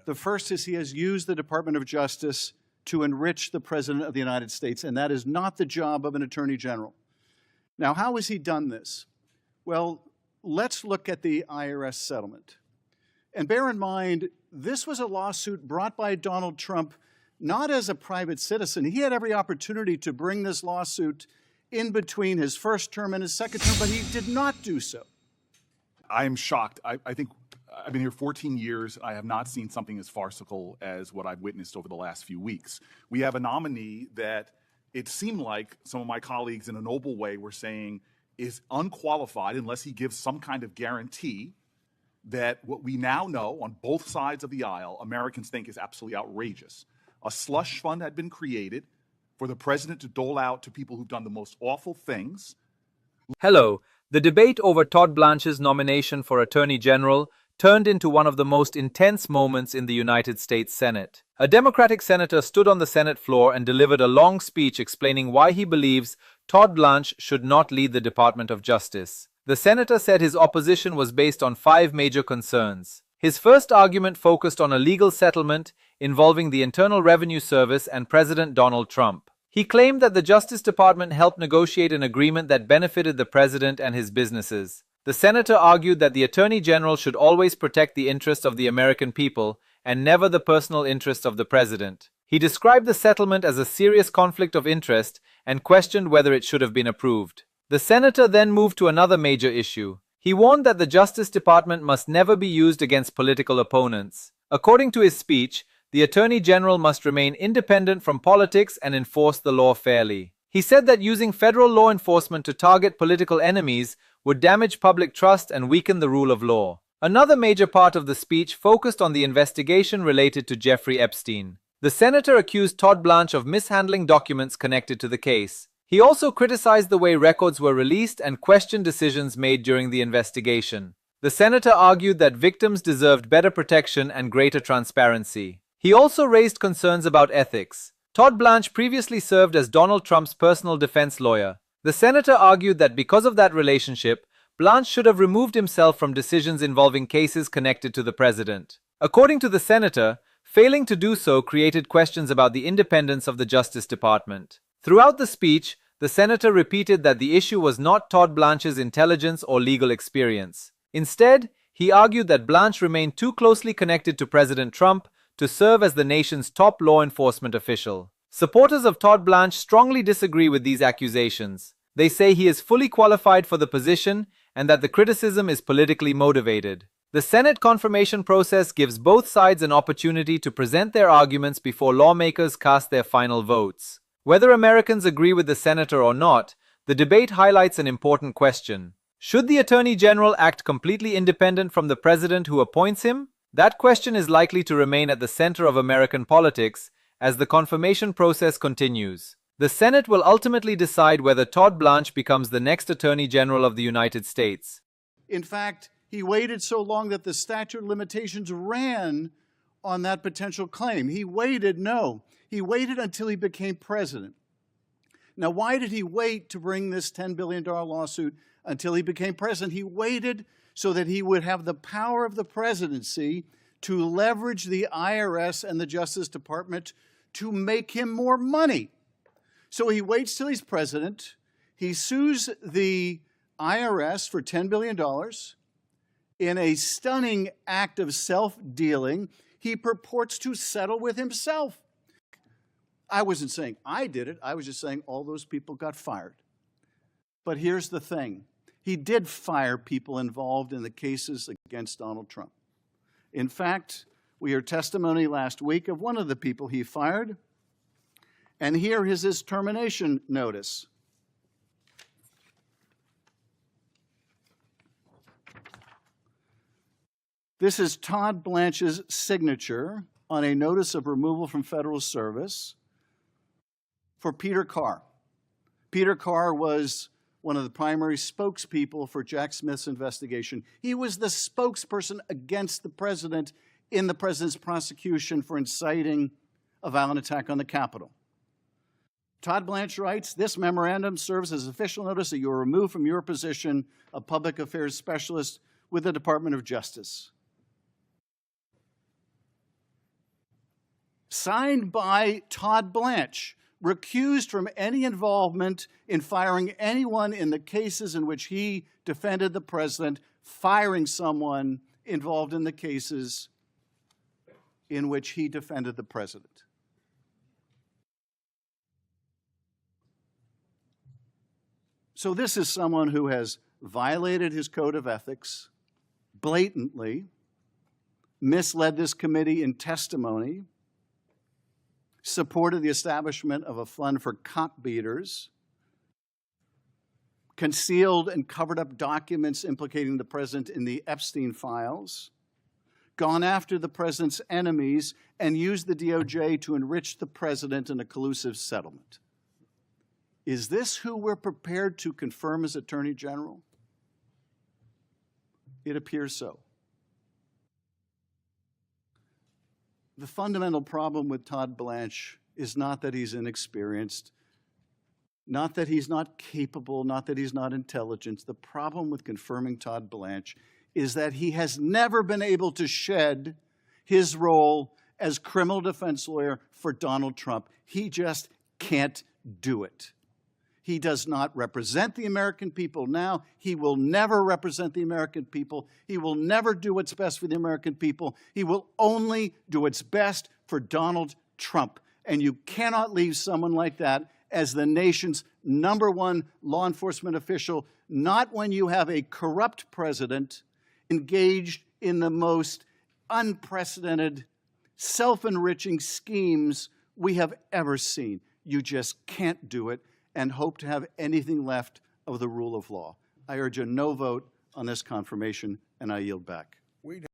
The first is he has used the Department of Justice to enrich the President of the United States, and that is not the job of an Attorney General. Now, how has he done this? Well, let's look at the IRS settlement. And bear in mind, this was a lawsuit brought by Donald Trump, not as a private citizen. He had every opportunity to bring this lawsuit in between his first term and his second term, but he did not do so. I am shocked. I think I've been here 14 years. I have not seen something as farcical as what I've witnessed over the last few weeks. We have a nominee that it seemed like some of my colleagues in a noble way were saying is unqualified unless he gives some kind of guarantee that what we now know on both sides of the aisle, Americans think is absolutely outrageous. A slush fund had been created for the president to dole out to people who've done the most awful things. Hello. The debate over Todd Blanche's nomination for Attorney General turned into one of the most intense moments in the United States Senate. A Democratic senator stood on the Senate floor and delivered a long speech explaining why he believes Todd Blanche should not lead the Department of Justice. The senator said his opposition was based on 5 major concerns. His first argument focused on a legal settlement involving the Internal Revenue Service and President Donald Trump. He claimed that the Justice Department helped negotiate an agreement that benefited the president and his businesses. The senator argued that the Attorney General should always protect the interests of the American people and never the personal interests of the president. He described the settlement as a serious conflict of interest and questioned whether it should have been approved. The senator then moved to another major issue. He warned that the Justice Department must never be used against political opponents. According to his speech, the Attorney General must remain independent from politics and enforce the law fairly. He said that using federal law enforcement to target political enemies would damage public trust and weaken the rule of law. Another major part of the speech focused on the investigation related to Jeffrey Epstein. The senator accused Todd Blanche of mishandling documents connected to the case. He also criticized the way records were released and questioned decisions made during the investigation. The senator argued that victims deserved better protection and greater transparency. He also raised concerns about ethics. Todd Blanche previously served as Donald Trump's personal defense lawyer. The senator argued that because of that relationship, Blanche should have removed himself from decisions involving cases connected to the president. According to the senator, failing to do so created questions about the independence of the Justice Department. Throughout the speech, the senator repeated that the issue was not Todd Blanche's intelligence or legal experience. Instead, he argued that Blanche remained too closely connected to President Trump to serve as the nation's top law enforcement official. Supporters of Todd Blanche strongly disagree with these accusations. They say he is fully qualified for the position and that the criticism is politically motivated. The Senate confirmation process gives both sides an opportunity to present their arguments before lawmakers cast their final votes. Whether Americans agree with the senator or not, the debate highlights an important question. Should the Attorney General act completely independent from the president who appoints him? That question is likely to remain at the center of American politics as the confirmation process continues. The Senate will ultimately decide whether Todd Blanche becomes the next Attorney General of the United States. In fact, he waited so long that the statute of limitations ran on that potential claim. He waited until he became president. Now, why did he wait to bring this $10 billion lawsuit until he became president? He waited so that he would have the power of the presidency to leverage the IRS and the Justice Department to make him more money. So he waits till he's president. He sues the IRS for $10 billion. In a stunning act of self-dealing, he purports to settle with himself. I wasn't saying I did it. I was just saying all those people got fired. But here's the thing. He did fire people involved in the cases against Donald Trump. In fact, we heard testimony last week of one of the people he fired. And here is his termination notice. This is Todd Blanche's signature on a notice of removal from federal service for Peter Carr. Peter Carr was one of the primary spokespeople for Jack Smith's investigation. He was the spokesperson against the president in the president's prosecution for inciting a violent attack on the Capitol. Todd Blanche writes, "This memorandum serves as official notice that you are removed from your position of public affairs specialist with the Department of Justice." signed by Todd Blanche, recused from any involvement in firing anyone in the cases in which he defended the president, firing someone involved in the cases in which he defended the president. So this is someone who has violated his code of ethics blatantly, misled this committee in testimony, supported the establishment of a fund for cop beaters, concealed and covered up documents implicating the president in the Epstein files, gone after the president's enemies, and used the DOJ to enrich the president in a collusive settlement. Is this who we're prepared to confirm as Attorney General? It appears so. The fundamental problem with Todd Blanche is not that he's inexperienced, not that he's not capable, not that he's not intelligent. The problem with confirming Todd Blanche is that he has never been able to shed his role as criminal defense lawyer for Donald Trump. He just can't do it. He does not represent the American people now. He will never represent the American people. He will never do what's best for the American people. He will only do what's best for Donald Trump. And you cannot leave someone like that as the nation's #1 law enforcement official, not when you have a corrupt president engaged in the most unprecedented, self-enriching schemes we have ever seen. You just can't do it and hope to have anything left of the rule of law. I urge a no vote on this confirmation, and I yield back.